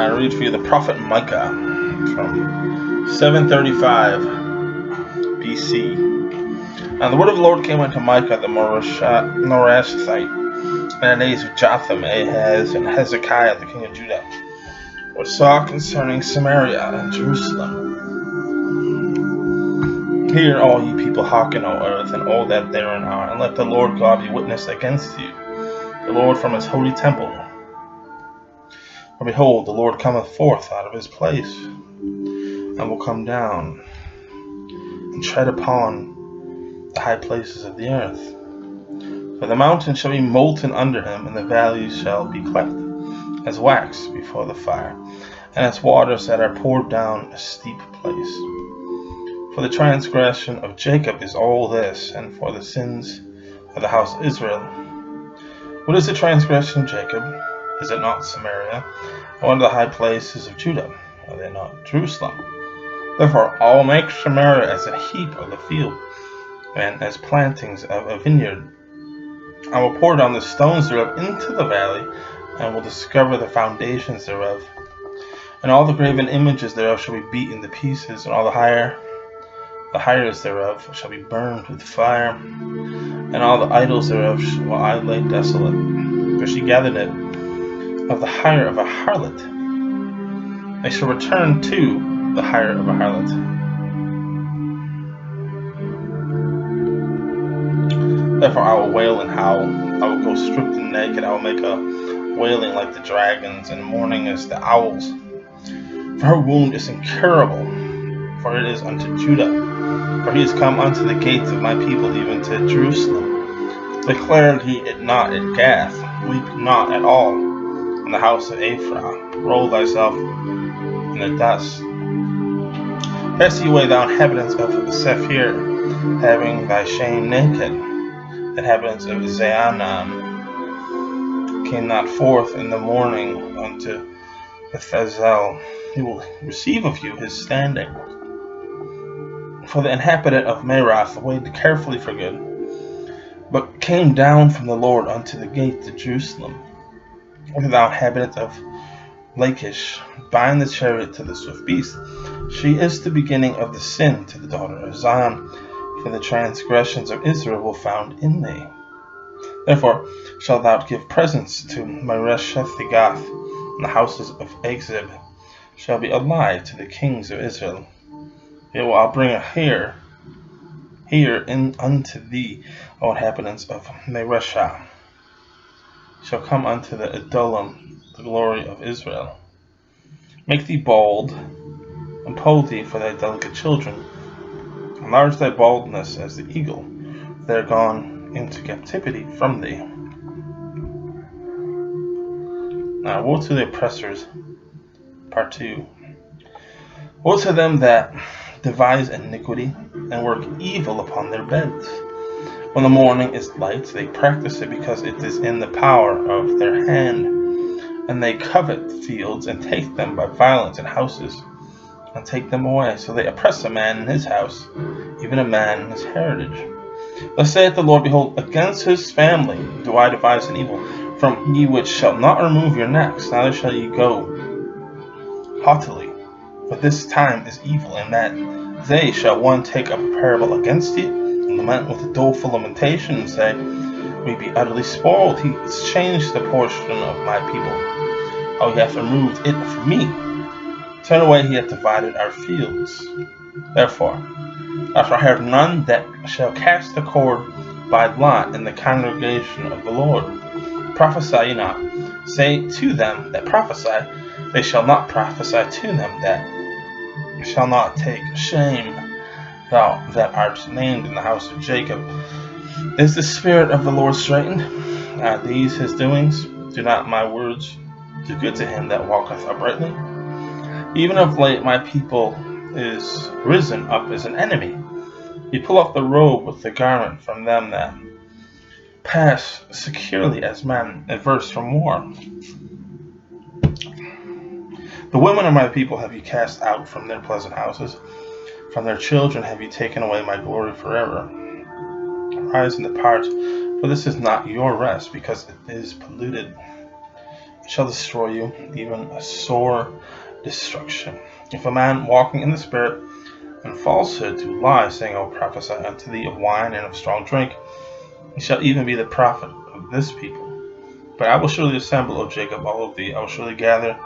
I read for you the prophet Micah from 735 BC. And the word of the Lord came unto Micah the Morashthite in the days of Jotham, Ahaz, and Hezekiah the king of Judah, which saw concerning Samaria and Jerusalem. Hear, all ye people hearken, O earth, and all that therein are, and let the Lord God be witness against you, the Lord from his holy temple. For behold, the Lord cometh forth out of his place, and will come down, and tread upon the high places of the earth. For the mountains shall be molten under him, and the valleys shall be cleft as wax before the fire, and as waters that are poured down a steep place. For the transgression of Jacob is all this, and for the sins of the house of Israel. What is the transgression of Jacob? Is it not Samaria? And what are the high places of Judah? Are they not Jerusalem? Therefore I will make Samaria as a heap of the field, and as plantings of a vineyard. I will pour down the stones thereof into the valley, and will discover the foundations thereof. And all the graven images thereof shall be beaten to pieces, and all the hires thereof shall be burned with fire, and all the idols thereof will I lay desolate. For she gathered it of the hire of a harlot. They shall return to the hire of a harlot. Therefore I will wail and howl. I will go stripped and naked. I will make a wailing like the dragons, and mourning as the owls. For her wound is incurable, for it is unto Judah. For he is come unto the gates of my people, even to Jerusalem. Declared he it not at Gath, weep not at all in the house of Ephraim. Roll thyself in the dust. Pass ye away, thou inhabitants of Sephir, having thy shame naked. The inhabitants of Zaanan came not forth in the morning unto Bethazel. He will receive of you his standing. For the inhabitant of Merath waited carefully for good, but came down from the Lord unto the gate to Jerusalem. And thou inhabitant of Lachish, bind the chariot to the swift beast. She is the beginning of the sin to the daughter of Zion, for the transgressions of Israel were found in thee. Therefore shalt thou give presents to Meresheth-Gath, and the houses of Achzib shall be alive to the kings of Israel. Yet will I bring here in unto thee, O inhabitants of Mareshah, shall come unto the Adullam, the glory of Israel. Make thee bald, and poll thee for thy delicate children. Enlarge thy baldness as the eagle. They are gone into captivity from thee. Now, woe to the oppressors. Part 2. Woe to them that devise iniquity, and work evil upon their beds. When the morning is light, they practice it because it is in the power of their hand. And they covet fields, and take them by violence, and houses, and take them away. So they oppress a man in his house, even a man in his heritage. Thus saith the Lord, behold, against his family do I devise an evil, from ye which shall not remove your necks, neither shall ye go haughtily. For this time is evil, in that they shall one take up a parable against you, and lament with a doleful lamentation, and say, we be utterly spoiled. He has changed the portion of my people. How he hath removed it from me. Turn away, he hath divided our fields. Therefore I have none that shall cast the cord by lot in the congregation of the Lord. Prophesy ye not. Say to them that prophesy, they shall not prophesy to them that shall not take shame. Thou that art named in the house of Jacob, is the spirit of the Lord straitened? Are these his doings? Do not my words do good to him that walketh uprightly? Even of late my people is risen up as an enemy. He pull off the robe with the garment from them that pass securely as men averse from war. The women of my people have you cast out from their pleasant houses. From their children have you taken away my glory forever. Arise and depart, for this is not your rest, because it is polluted. shall destroy you, even a sore destruction. If a man walking in the Spirit and falsehood do lie, saying, I will prophesy unto thee of wine and of strong drink, he shall even be the prophet of this people. But I will surely assemble, O Jacob, all of thee. I will surely gather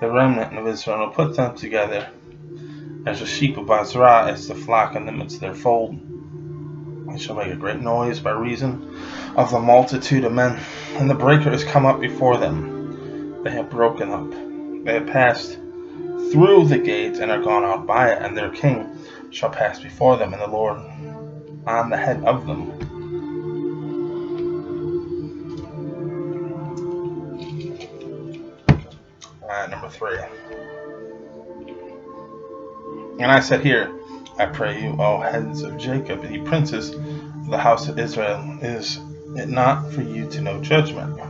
the remnant of Israel, and will put them together as the sheep of Basra, as the flock in the midst of their fold. They shall make a great noise by reason of the multitude of men, and the breaker is come up before them. They have broken up. They have passed through the gate and are gone out by it, and their king shall pass before them, and the Lord on the head of them. Number 3. And I said, Hear, I pray you, O heads of Jacob, ye princes of the house of Israel, is it not for you to know judgment?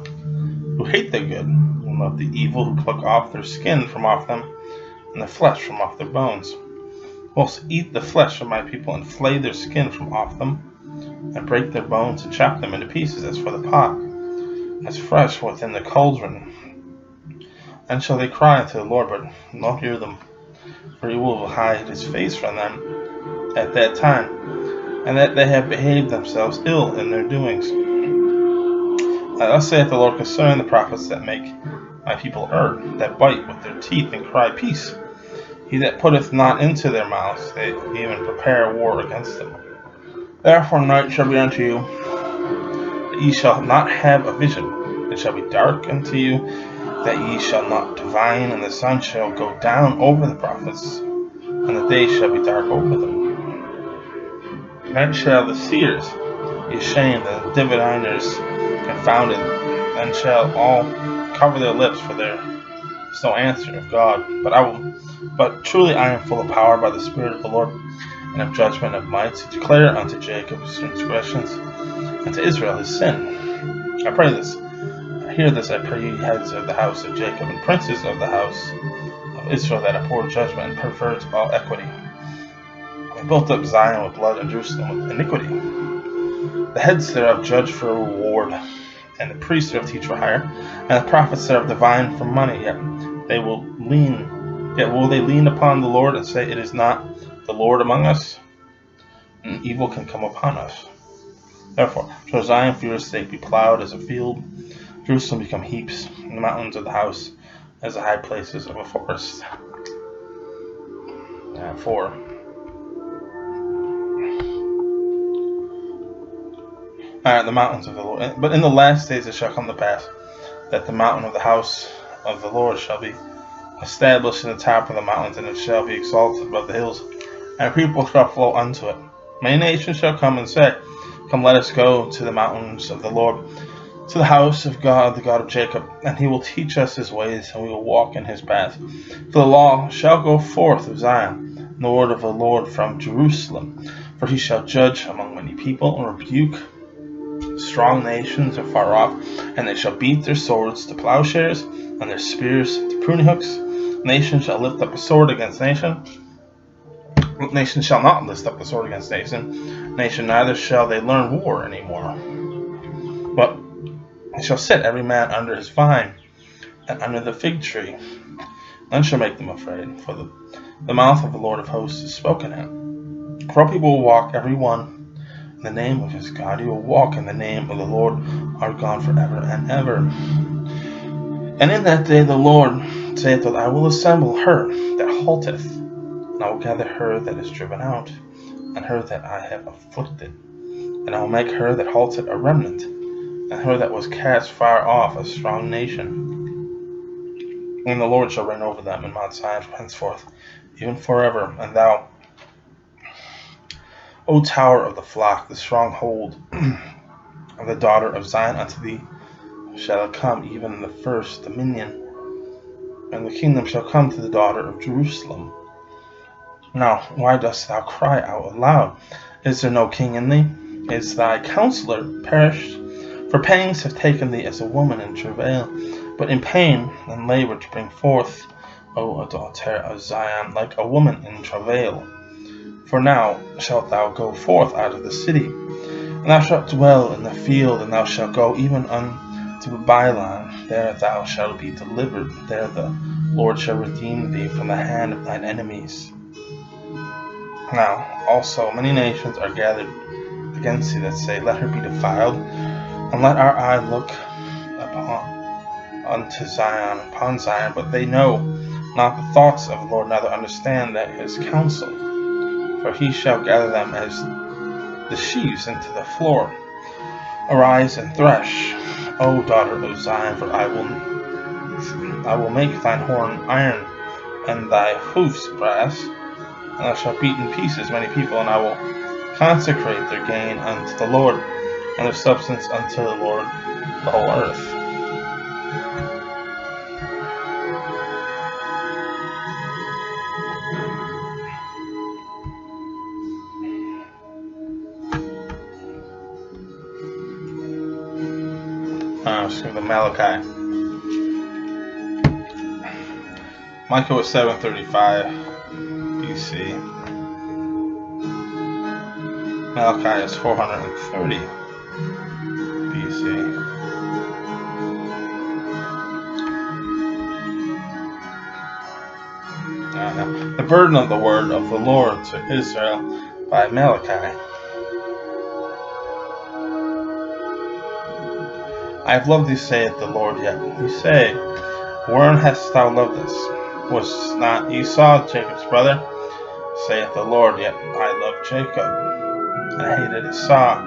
Who hate the good, and love the evil, who pluck off their skin from off them, and the flesh from off their bones. Who also eat the flesh of my people, and flay their skin from off them, and break their bones, and chop them into pieces, as for the pot, as fresh within the cauldron. And shall they cry unto the Lord, but not hear them? For he will hide his face from them at that time, and that they have behaved themselves ill in their doings. Thus saith the Lord concerning the prophets that make my people err, that bite with their teeth and cry peace. He that putteth not into their mouths, they even prepare war against them. Therefore night shall be unto you, that ye shall not have a vision. It shall be dark unto you, that ye shall not divine, and the sun shall go down over the prophets, and the day shall be dark over them. Then shall the seers be ashamed, and the diviners confounded. Then shall all cover their lips, for there is no answer of God. But truly I am full of power by the Spirit of the Lord, and of judgment of might, to declare unto Jacob his transgressions, and to Israel his sin. I pray this. Hear this, I pray you, heads of the house of Jacob, and princes of the house of Israel, that abhor judgment and pervert all equity. They built up Zion with blood, and Jerusalem with iniquity. The heads thereof judge for a reward, and the priests thereof teach for hire, and the prophets thereof divine for money. Yet will they lean upon the Lord, and say, It is not the Lord among us, and evil can come upon us. Therefore shall Zion for your sake be plowed as a field, Jerusalem become heaps, and the mountains of the house as the high places of a forest. 4. The mountains of the Lord. But in the last days it shall come to pass that the mountain of the house of the Lord shall be established in the top of the mountains, and it shall be exalted above the hills, and people shall flow unto it. Many nations shall come and say, Come, let us go to the mountains of the Lord, to the house of God, the God of Jacob, and he will teach us his ways, and we will walk in his paths. For the law shall go forth of Zion, and the word of the Lord from Jerusalem. For he shall judge among many people, and rebuke strong nations afar off, and they shall beat their swords to plowshares, and their spears to pruning hooks. Nation shall lift up a sword against nation. Nation shall not lift up a sword against nation. Nation neither shall they learn war any more. But they shall sit every man under his vine, and under the fig tree. None shall make them afraid, for the mouth of the Lord of hosts is spoken it. For people will walk every one in the name of his God. He will walk in the name of the Lord our God forever and ever. And in that day the Lord saith that I will assemble her that halteth, and I will gather her that is driven out, and her that I have afflicted. And I will make her that halted a remnant, and her that was cast far off a strong nation. And the Lord shall reign over them in Mount Zion from henceforth, even forever. And thou, O tower of the flock, the stronghold of the daughter of Zion, unto thee shall come even the first dominion, and the kingdom shall come to the daughter of Jerusalem. Now, why dost thou cry out aloud? Is there no king in thee? Is thy counselor perished? For pangs have taken thee as a woman in travail, but in pain and labor to bring forth, O daughter of Zion, like a woman in travail. For now shalt thou go forth out of the city, and thou shalt dwell in the field, and thou shalt go even unto to Babylon. There thou shalt be delivered. There the Lord shall redeem thee from the hand of thine enemies. Now also many nations are gathered against thee that say, Let her be defiled, and let our eye look upon Zion, but they know not the thoughts of the Lord, neither understand that his counsel. For he shall gather them as the sheaves into the floor. Arise and thresh, O daughter of Zion, for I will make thine horn iron, and thy hoofs brass, and thou shalt beat in pieces many people, and I will consecrate their gain unto the Lord, and their substance unto the Lord, the whole earth. The Malachi. Micah was 735 BC. Malachi is 430 BC. The burden of the word of the Lord to Israel by Malachi. I have loved thee, saith the Lord, yet ye say, Wherein hast thou loved us? Was not Esau Jacob's brother? Saith the Lord, yet I loved Jacob, and hated Esau,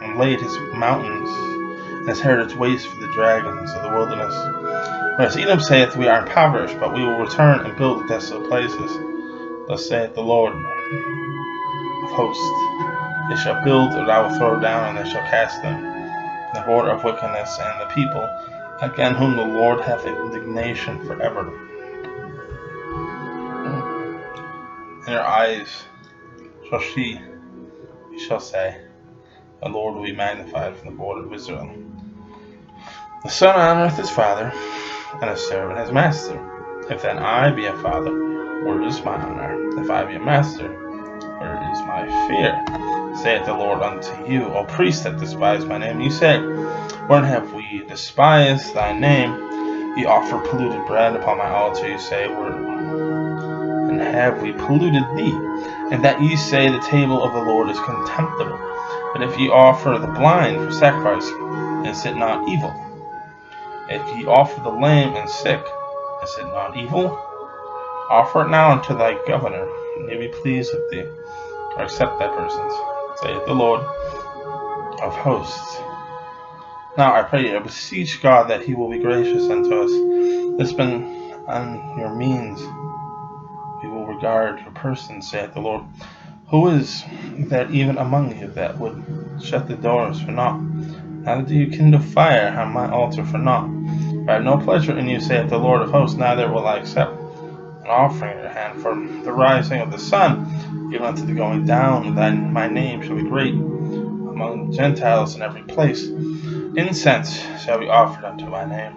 and laid his mountains and his heritage waste for the dragons of the wilderness. Whereas Edom saith, We are impoverished, but we will return and build desolate places. Thus saith the Lord of hosts, They shall build, and I will throw down, and they shall cast them, in the border of wickedness, and the people, again whom the Lord hath indignation forever. In your eyes shall she shall say, The Lord will be magnified from the border of Israel. The son honoreth his father, and a servant his master. If then I be a father, where is my honor? If I be a master, where is my fear? Saith the Lord unto you, O priests that despise my name. Ye say, Wherein have we despised thy name? Ye offer polluted bread upon my altar. Ye say, And have we polluted thee? And that ye say, The table of the Lord is contemptible. But if ye offer the blind for sacrifice, is it not evil? If ye offer the lame and sick, is it not evil? Offer it now unto thy governor, and he be pleased with thee, or accept thy persons, saith the Lord of hosts. Now I pray you, I beseech God that he will be gracious unto us. This been on your means, we will regard your persons, saith the Lord. Who is that even among you that would shut the doors for naught? Neither do you kindle fire on my altar for naught. For I have no pleasure in you, saith the Lord of hosts, neither will I accept an offering in your hand. From the rising of the sun, even unto the going down, my name shall be great among the Gentiles in every place. Incense shall be offered unto my name.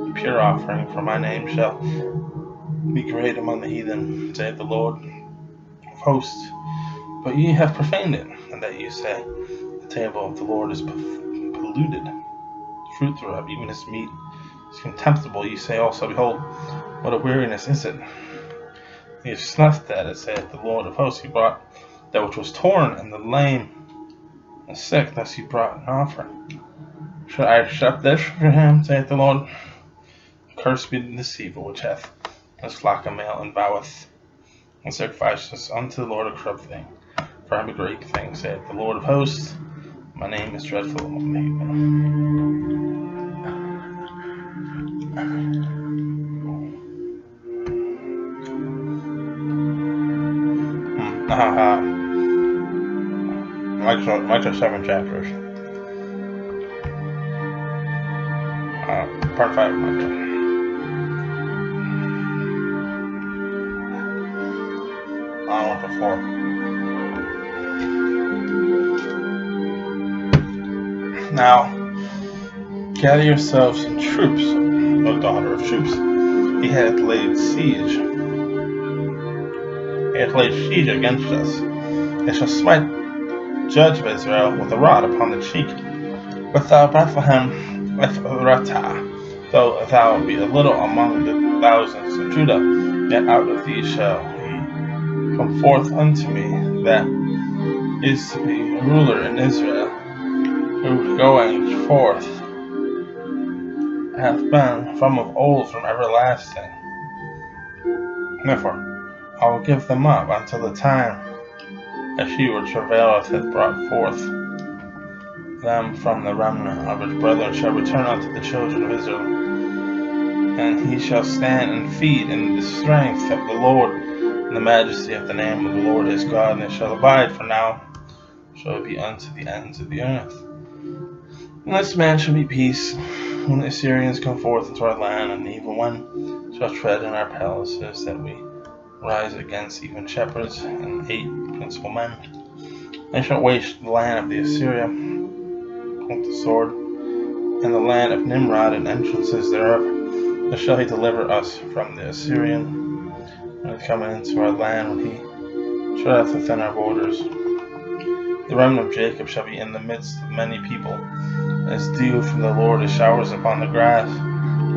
A pure offering for my name shall be great among the heathen, saith the Lord of hosts. But ye have profaned it, and that ye say, The table of the Lord is polluted. The fruit thereof, even his meat, is contemptible. Ye say also, Behold, what a weariness is it. Ye have snuffed at it, saith the Lord of hosts. He brought that which was torn, and the lame and sick, thus he brought an offering. Should I accept this for him, saith the Lord? Cursed be the deceiver which hath his flock of male, and voweth and sacrifices unto the Lord a corrupt thing. For I am a great thing, saith the Lord of hosts. My name is dreadful among the heathen. Micah 7 chapters. Part 5 of Micah. On to 4. Now, gather yourselves in troops, O daughter of troops. He hath laid siege. He hath laid siege against us. They shall smite judge of Israel with a rod upon the cheek. But thou, Bethlehem Ephratah, though thou be a little among the thousands of Judah, yet out of thee shall he come forth unto me, that is to be a ruler in Israel, who going forth hath been from of old, from everlasting. Therefore I will give them up until the time that she which travaileth hath brought forth them from the remnant of his brethren shall return unto the children of Israel. And he shall stand and feed in the strength of the Lord, and the majesty of the name of the Lord his God, and it shall abide for now, shall it be unto the ends of the earth. And this man shall be peace, when the Assyrians come forth into our land, and evil one shall tread in our palaces, that we rise against even shepherds and 8 principal men. They shall waste the land of the Assyria with the sword, and the land of Nimrod and entrances thereof. Thus shall he deliver us from the Assyrian, when he cometh into our land, when he treadeth within our borders. The remnant of Jacob shall be in the midst of many people, as dew from the Lord, as showers upon the grass.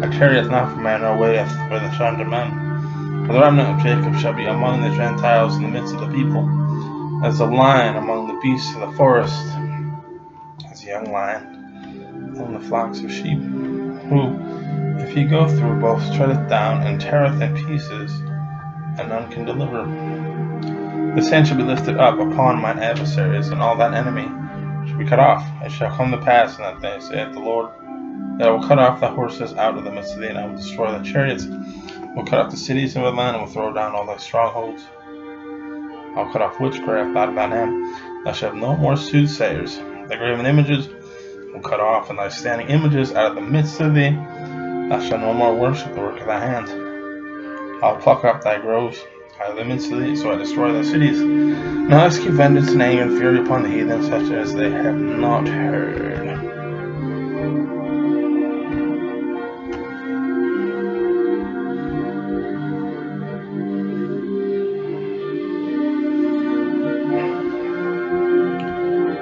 I carrieth not for man, nor weigheth for the sons of men. For the remnant of Jacob shall be among the Gentiles in the midst of the people, as a lion among the beasts of the forest, as a young lion among the flocks of sheep, who, if he go through, both treadeth down and teareth in pieces, and none can deliver. This hand shall be lifted up upon mine adversaries, and all thine enemy shall be cut off. It shall come to pass in that day, saith the Lord, that I will cut off the horses out of the midst of thee, and I will destroy the chariots. I will cut off the cities of the land, and will throw down all thy strongholds. I will cut off witchcraft out of thine hand. Thou shalt have no more soothsayers. Thy graven images will cut off, and thy standing images out of the midst of thee. Thou shalt no more worship the work of thy hand. I will pluck up thy groves out of the midst of thee, so I destroy thy cities. Now I keep vengeance and anger and fury upon the heathen, such as they have not heard.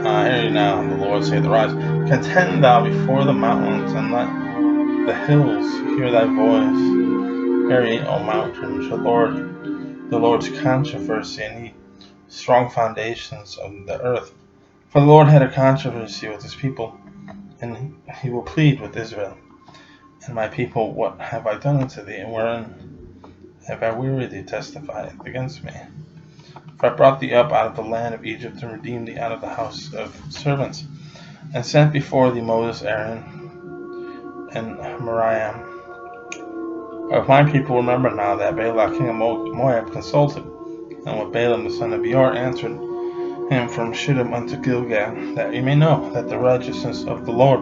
Hear ye now, the Lord saith, arise, contend thou before the mountains, and let the hills hear thy voice. Hear ye, O mountains, the Lord's controversy, and ye strong foundations of the earth. For the Lord had a controversy with his people, and he will plead with Israel. And my people, what have I done unto thee, and wherein have I wearied thee? Testify against me. For I brought thee up out of the land of Egypt, and redeemed thee out of the house of servants, and sent before thee Moses, Aaron, and Miriam. Of my people remember now that Balak king of Moab consulted, and with Balaam the son of Beor answered him from Shittim unto Gilgal, that ye may know that the righteousness of the Lord,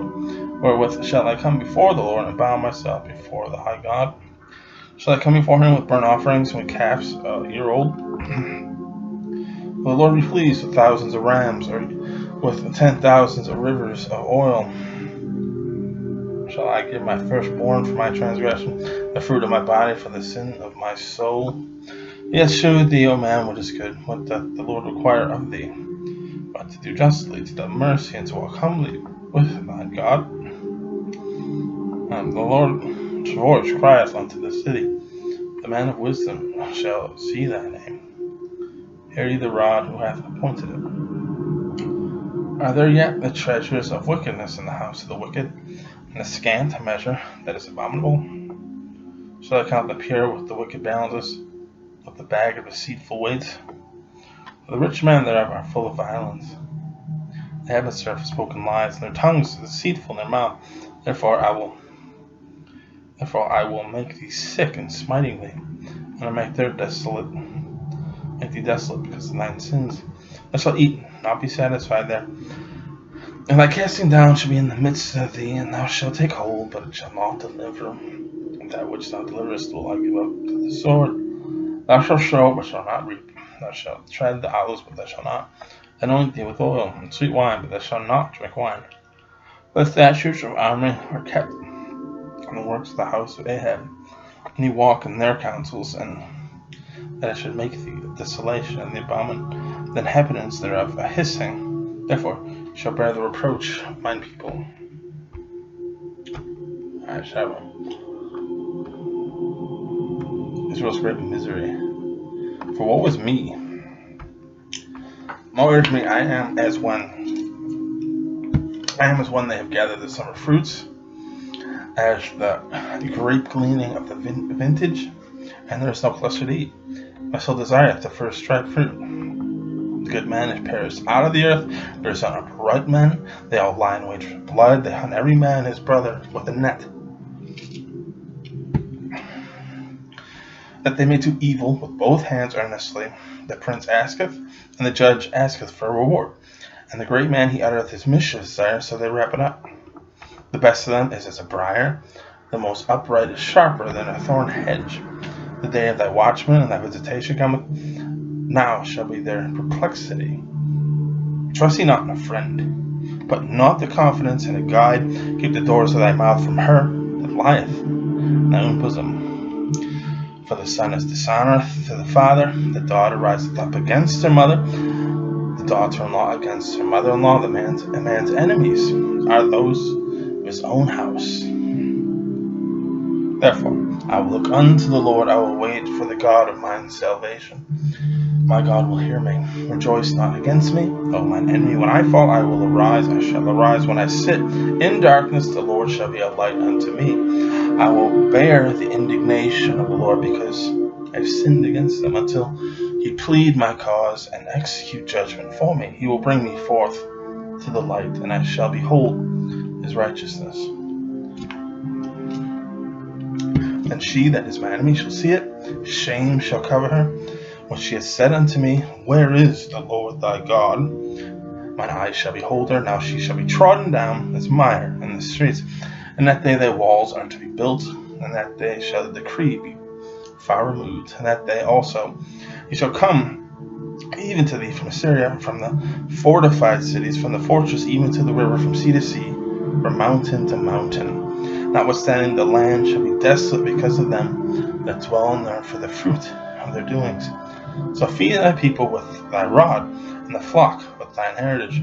wherewith shall I come before the Lord, and bow myself before the high God? Shall I come before him with burnt offerings, and with calves a year old? Will the Lord be pleased with thousands of rams, or with 10,000s of rivers of oil? Shall I give my firstborn for my transgression, the fruit of my body for the sin of my soul? Yet shew thee, O man, what is good. What doth the Lord require of thee? But to do justly, to love mercy, and to walk humbly with thy God. And the Lord's voice crieth unto the city, the man of wisdom shall see thy name. Hear ye the rod who hath appointed it. Are there yet the treasures of wickedness in the house of the wicked, and the scant measure that is abominable? Shall I count the pure with the wicked balances, with the bag of deceitful weights? For the rich men thereof are full of violence. They have spoken lies, and their tongues are deceitful in their mouth. Therefore I will make thee sick and smiting thee, and I make thee desolate because of thine sins. Thou shalt eat, not be satisfied there. And thy casting down shall be in the midst of thee, and thou shalt take hold, but it shall not deliver. And that which thou deliverest will I give up to the sword. Thou shalt sow, but shalt not reap. Thou shalt tread the olives, but thou shalt not anoint thee with oil, and sweet wine, but thou shalt not drink wine. The statutes of Omri are kept in the works of the house of Ahab, and ye walk in their counsels, and that I should make thee a desolation, and the inhabitants thereof a hissing. Therefore you shall bear the reproach of mine people. Israel's great misery. For what was me? Woe is me, I am as one they have gathered the summer fruits, as the grape gleaning of the vintage, and there is no cluster to eat. My soul desireth the first ripe fruit. The good man is perished out of the earth. There is none upright men. They all lie in wait for blood. They hunt every man his brother with a net, that they may do evil with both hands earnestly. The prince asketh, and the judge asketh for a reward. And the great man he uttereth his mischievous desire, so they wrap it up. The best of them is as a briar. The most upright is sharper than a thorn hedge. The day of thy watchman and thy visitation cometh. Now shall be their perplexity. Trust ye not in a friend, but not the confidence in a guide. Keep the doors of thy mouth from her that lieth in thy own bosom. For the son is dishonoureth to the father, the daughter riseth up against her mother, the daughter-in-law against her mother-in-law. A man's enemies are those of his own house. Therefore I will look unto the Lord, I will wait for the God of mine salvation. My God will hear me. Rejoice not against me, O mine enemy. When I fall, I will arise. I shall arise. When I sit in darkness, the Lord shall be a light unto me. I will bear the indignation of the Lord, because I have sinned against him, until he plead my cause and execute judgment for me. He will bring me forth to the light, and I shall behold his righteousness. Then she that is my enemy shall see it. Shame shall cover her. When she has said unto me, where is the Lord thy God? Mine eyes shall behold her. Now she shall be trodden down as mire in the streets. And that day their walls are to be built, and that day shall the decree be far removed. And that day also he shall come even to thee from Assyria, from the fortified cities, from the fortress even to the river, from sea to sea, from mountain to mountain. Notwithstanding the land shall be desolate because of them that dwell in there, for the fruit of their doings. So feed thy people with thy rod, and the flock with thine heritage,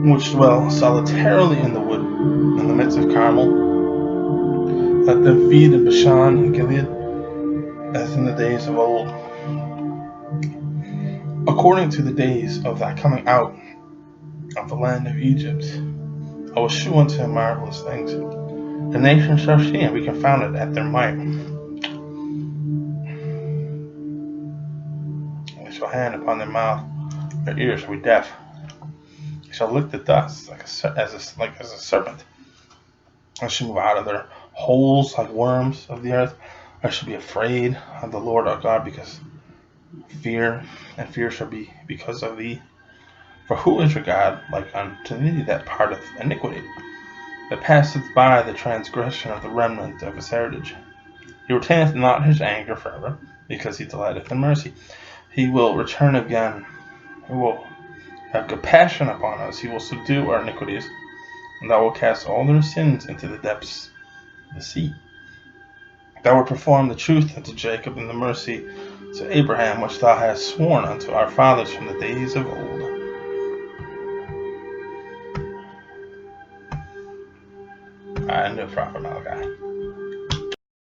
which dwell solitarily in the wood, in the midst of Carmel. Let them feed in Bashan and Gilead, as in the days of old, according to the days of thy coming out of the land of Egypt. I will shew unto him marvelous things. The nation shall see and be confounded at their might. They shall hand upon their mouth, their ears shall be deaf. They shall lick the dust as a serpent. They shall move out of their holes like worms of the earth. I shall be afraid of the Lord our God, because fear shall be because of thee. For who is your God like unto thee, that parteth iniquity, that passeth by the transgression of the remnant of his heritage? He retaineth not his anger forever, because he delighteth in mercy. He will return again. He will have compassion upon us. He will subdue our iniquities, and thou wilt cast all their sins into the depths of the sea. Thou wilt perform the truth unto Jacob, and the mercy to Abraham, which thou hast sworn unto our fathers from the days of old. End of Prophet Malachi.